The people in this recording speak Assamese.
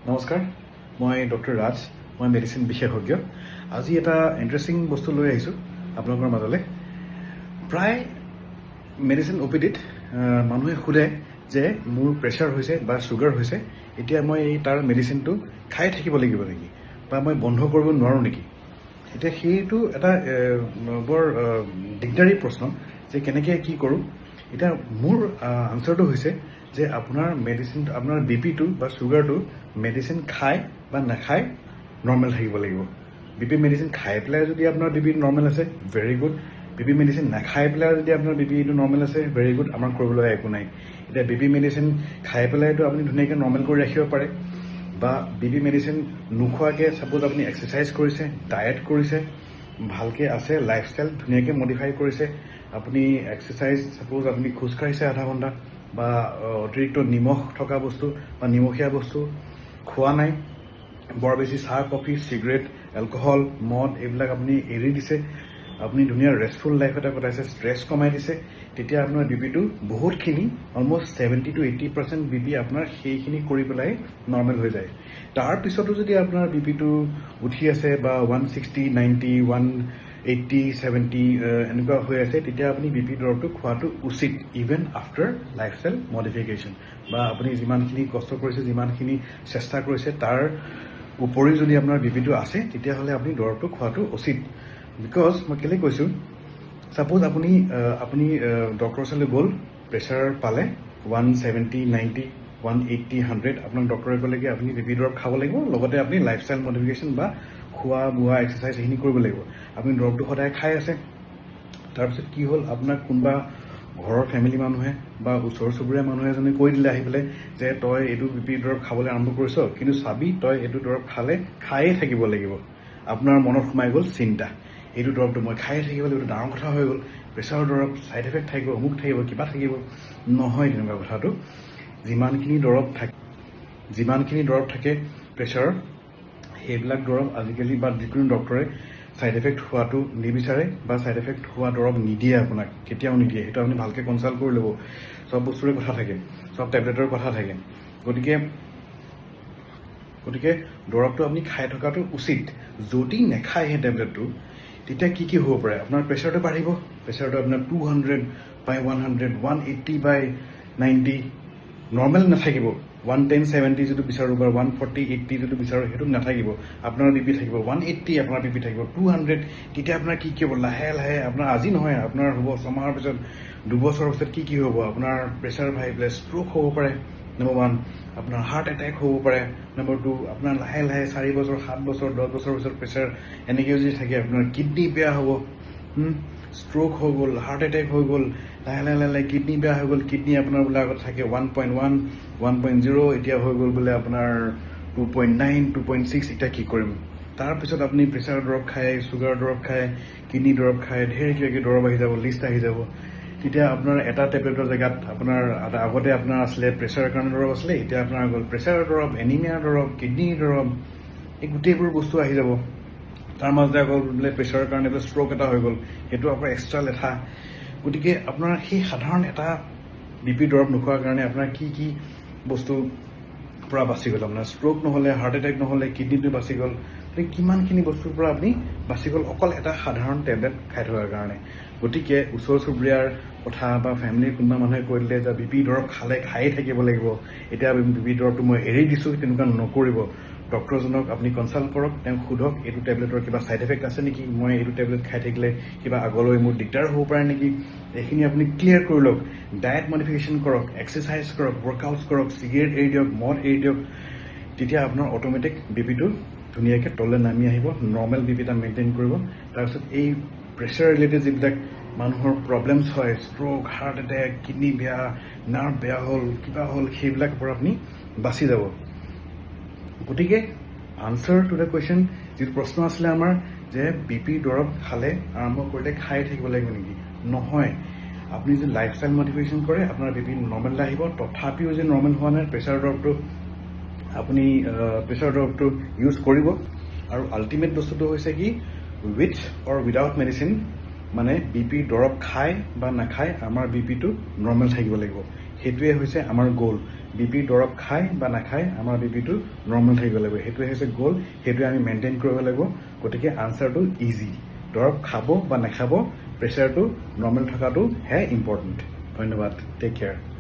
নমস্কাৰ, মই ডক্টৰ ৰাজ, মই মেডিচিন বিশেষজ্ঞ। আজি এটা ইণ্টাৰেষ্টিং বস্তু লৈ আহিছোঁ আপোনালোকৰ মাজলৈ। প্ৰায় মেডিচিন অপিডিত মানুহে সোধে যে মোৰ প্ৰেছাৰ হৈছে বা ছুগাৰ হৈছে, এতিয়া মই তাৰ মেডিচিনটো খাই থাকিব লাগিব নেকি, বা মই বন্ধ কৰিব নোৱাৰোঁ নেকি? এতিয়া সেইটো এটা বৰ দিগদাৰী প্ৰশ্ন যে কেনেকৈ কি কৰোঁ। এতিয়া মোৰ আনচাৰটো হৈছে যে আপোনাৰ মেডিচিন, আপোনাৰ বিপিটো বা ছুগাৰটো মেডিচিন খাই বা নাখায় নৰ্মেল থাকিব লাগিব। বিপি মেডিচিন খাই পেলাই যদি আপোনাৰ বিপি নৰ্মেল আছে, ভেৰি গুড। বিপি মেডিচিন নাখাই পেলাই যদি আপোনাৰ বিপিটো নৰ্মেল আছে, ভেৰি গুড, আমাৰ কৰিবলৈ একো নাই। এতিয়া বিপি মেডিচিন খাই পেলাইতো আপুনি ধুনীয়াকৈ নৰ্মেল কৰি ৰাখিব পাৰে, বা বিপি মেডিচিন নোখোৱাকৈ ছাপ'জ আপুনি এক্সাৰচাইজ কৰিছে, ডায়েট কৰিছে, ভালকৈ আছে, লাইফষ্টাইল ধুনীয়াকৈ মডিফাই কৰিছে, আপুনি এক্সাৰচাইজ ছাপ'জ আপুনি খোজকাঢ়িছে আধা ঘণ্টা, বা অতিৰিক্ত নিমখ থকা বস্তু বা নিমখীয়া বস্তু খোৱা নাই, বৰ বেছি চাহ, কফি, চিগাৰেট, এলকহল, মদ এইবিলাক আপুনি এৰি দিছে, আপুনি ধুনীয়া ৰেষ্টফুল লাইফ এটা কটাইছে, ষ্ট্ৰেছ কমাই দিছে, তেতিয়া আপোনাৰ বিপিটো বহুতখিনি অলমষ্ট 70 to 80% বিপি আপোনাৰ সেইখিনি কৰি পেলাই নৰ্মেল হৈ যায়। তাৰপিছতো যদি আপোনাৰ বিপিটো উঠি আছে বা 160, 90, 180, 70 এনেকুৱা হৈ আছে, তেতিয়া আপুনি বিপি দৰৱটো খোৱাটো উচিত, ইভেন আফটাৰ লাইফষ্টাইল মডিফিকেশ্যন, বা আপুনি যিমানখিনি কষ্ট কৰিছে, যিমানখিনি চেষ্টা কৰিছে, তাৰ উপৰি যদি আপোনাৰ বিপিটো আছে, তেতিয়াহ'লে আপুনি দৰৱটো খোৱাটো উচিত। বিকজ মই কেলৈ কৈছোঁ, ছাপ'জ আপুনি ডক্টৰৰ ওচৰলৈ গ'ল, প্ৰেছাৰ পালে 170, 90, 180, 100, আপোনাক ডক্টৰে ক'লে কি আপুনি বিপি দৰৱ খাব লাগিব, লগতে আপুনি লাইফষ্টাইল মডিফিকেশ্যন বা খোৱা বোৱা এক্সাৰচাইজ এইখিনি কৰিব লাগিব। আপুনি দৰৱটো সদায় খাই আছে, তাৰপিছত কি হ'ল, আপোনাক কোনোবা ঘৰৰ ফেমিলি মানুহে বা ওচৰ চুবুৰীয়া মানুহ এজনে কৈ দিলে আহি পেলাই যে তই এইটো বিপি দৰৱ খাবলৈ আৰম্ভ কৰিছ, কিন্তু চাবি তই এইটো দৰৱ খায়ে থাকিব লাগিব। আপোনাৰ মনত সোমাই গ'ল চিন্তা, এইটো দৰৱটো মই খায়ে থাকিব লাগিব, এইটো ডাঙৰ কথা হৈ গ'ল, প্ৰেছাৰৰ দৰৱ, ছাইড এফেক্ট থাকিব, অমুক থাকিব, কিবা থাকিব। নহয় তেনেকুৱা কথাটো। যিমানখিনি দৰৱ থাকে প্ৰেছাৰৰ, সেইবিলাক দৰৱ আজিকালি বা যিকোনো ডক্টৰে ছাইড এফেক্ট হোৱাটো নিবিচাৰে, বা ছাইড এফেক্ট হোৱা দৰৱ নিদিয়ে, আপোনাক কেতিয়াও নিদিয়ে। সেইটো আপুনি ভালকৈ কনচাল্ট কৰি ল'ব। চব বস্তুৰে কথা থাকে, চব টেবলেটৰ কথা থাকে। গতিকে দৰৱটো আপুনি খাই থকাটো উচিত। যদি নেখায় সেই টেবলেটটো, তেতিয়া কি কি হ'ব পাৰে, আপোনাৰ প্ৰেছাৰটো বাঢ়িব, প্ৰেছাৰটো আপোনাৰ 200 by 100, 180 by 90 নৰ্মেল নাথাকিব। 110, 70 যিটো বিচাৰোঁ, বা 140, 80 যিটো বিচাৰোঁ, সেইটো নাথাকিব। আপোনাৰ বিপি থাকিব 180, আপোনাৰ বিপি থাকিব 200। তেতিয়া আপোনাৰ কি হ'ব, লাহে লাহে আপোনাৰ আজি নহয়, আপোনাৰ হ'ব ছমাহৰ পিছত, 2 বছৰৰ পিছত কি হ'ব, আপোনাৰ প্ৰেছাৰ বাঢ়ি পেলাই ষ্ট্ৰ'ক হ'ব পাৰে, নম্বৰ 1, আপোনাৰ হাৰ্ট এটেক হ'ব পাৰে, নম্বৰ 2, আপোনাৰ লাহে লাহে 4 বছৰ, 7 বছৰ, 10 বছৰৰ পিছত প্ৰেছাৰ এনেকৈ যদি থাকে, আপোনাৰ কিডনী বেয়া হ'ব, ষ্ট্ৰ'ক হৈ গ'ল, হাৰ্ট এটেক হৈ গ'ল, লাহে লাহে লাহে কিডনী বেয়া হৈ গ'ল, কিডনী আপোনাৰ বোলে আগত থাকে 1.1, 1.0, এতিয়া হৈ গ'ল বোলে আপোনাৰ 2.9, 2.6, এতিয়া কি কৰিম? তাৰপিছত আপুনি প্ৰেছাৰৰ দৰৱ খায়, ছুগাৰ দৰৱ খায়, কিডনী দৰৱ খায়, ঢেৰ কিবাকিবি দৰৱ আহি যাব, লিষ্ট আহি যাব। তেতিয়া আপোনাৰ এটা টেবলেটৰ জেগাত আপোনাৰ আগতে আপোনাৰ আছিলে প্ৰেছাৰৰ কাৰণে দৰৱ আছিলে, এতিয়া আপোনাৰ গ'ল প্ৰেছাৰৰ দৰৱ, এনিমিয়াৰ দৰৱ, কিডনীৰ দৰৱ, এই গোটেইবোৰ বস্তু আহি যাব। তাৰ মাজতে আকৌ বোলে প্ৰেছাৰৰ কাৰণে বোলে ষ্ট্ৰ'ক এটা হৈ গ'ল, সেইটো আকৌ এক্সট্ৰা লেঠা। গতিকে আপোনাৰ সেই সাধাৰণ এটা বিপি দৰৱ নোখোৱাৰ কাৰণে আপোনাৰ কি কি বস্তু পৰা বাচি গ'ল, আপোনাৰ ষ্ট্ৰ'ক নহ'লে, হাৰ্ট এটেক নহ'লে, কিডনীটো বাচি গ'ল, গতিকে কিমানখিনি বস্তুৰ পৰা আপুনি বাচি গ'ল অকল এটা সাধাৰণ টেবলেট খাই থকাৰ কাৰণে। গতিকে ওচৰ চুবুৰীয়াৰ কথা বা ফেমিলিৰ কোনোবা মানুহে কৈ দিলে যে বিপি দৰৱ খায়ে থাকিব লাগিব, এতিয়া বিপি দৰৱটো মই এৰি দিছোঁ, তেনেকুৱা নকৰিব। ডক্টৰজনক আপুনি কনচাল্ট কৰক, তেওঁক সোধক এইটো টেবলেটৰ কিবা ছাইড এফেক্ট আছে নেকি, মই এইটো টেবলেট খাই থাকিলে কিবা আগলৈ মোৰ দিগদাৰ হ'ব পাৰে নেকি, এইখিনি আপুনি ক্লিয়াৰ কৰি লওক। ডায়েট মডিফিকেশ্যন কৰক, এক্সাৰচাইজ কৰক, ৱৰ্কআউটছ কৰক, চিগাৰেট এৰি দিয়ক, মদ এৰি দিয়ক, তেতিয়া আপোনাৰ অট'মেটিক বিপিটো ধুনীয়াকৈ তললৈ নামি আহিব, নৰ্মেল বিপি এটা মেইনটেইন কৰিব। তাৰপিছত এই প্ৰেছাৰ ৰিলেটেড যিবিলাক মানুহৰ প্ৰব্লেমছ হয়, ষ্ট্ৰ'ক, হাৰ্ট এটেক, কিডনী বেয়া, নাৰ্ভ বেয়া হ'ল, কিবা হ'ল, সেইবিলাকৰ পৰা আপুনি বাচি যাব। গতিকে আনচাৰ টু দ্য কুৱেশ্যন, যিটো প্ৰশ্ন আছিলে আমাৰ যে বিপি দৰৱ খালে আৰম্ভ কৰিলে খাই থাকিব লাগিব নেকি? নহয়, আপুনি যদি লাইফষ্টাইল মডিফিকেশ্যন কৰে, আপোনাৰ বিপি নৰ্মেল আহিব। তথাপিও যদি নৰ্মেল হোৱা নাই, প্ৰেছাৰ দৰৱটো ইউজ কৰিব। আৰু আল্টিমেট বস্তুটো হৈছে কি, উইথ অৰ উইদাউট মেডিচিন, মানে বিপি দৰৱ খায় বা নাখায়, আমাৰ বিপিটো নৰ্মেল থাকিব লাগিব। সেইটোৱে হৈছে আমাৰ গ'ল। BP দৰৱ খায় বা নাখায় আমাৰ BPটো নৰ্মেল থাকিব লাগিব সেইটোৱে হৈছে গ'ল সেইটোৱে আমি মেইনটেইন কৰিব লাগিব গতিকে আনচাৰটো ইজি দৰৱ খাব বা নাখাব প্ৰেছাৰটো নৰ্মেল থকাটো হে ইম্পৰ্টেণ্ট ধন্যবাদ টেক কেয়াৰ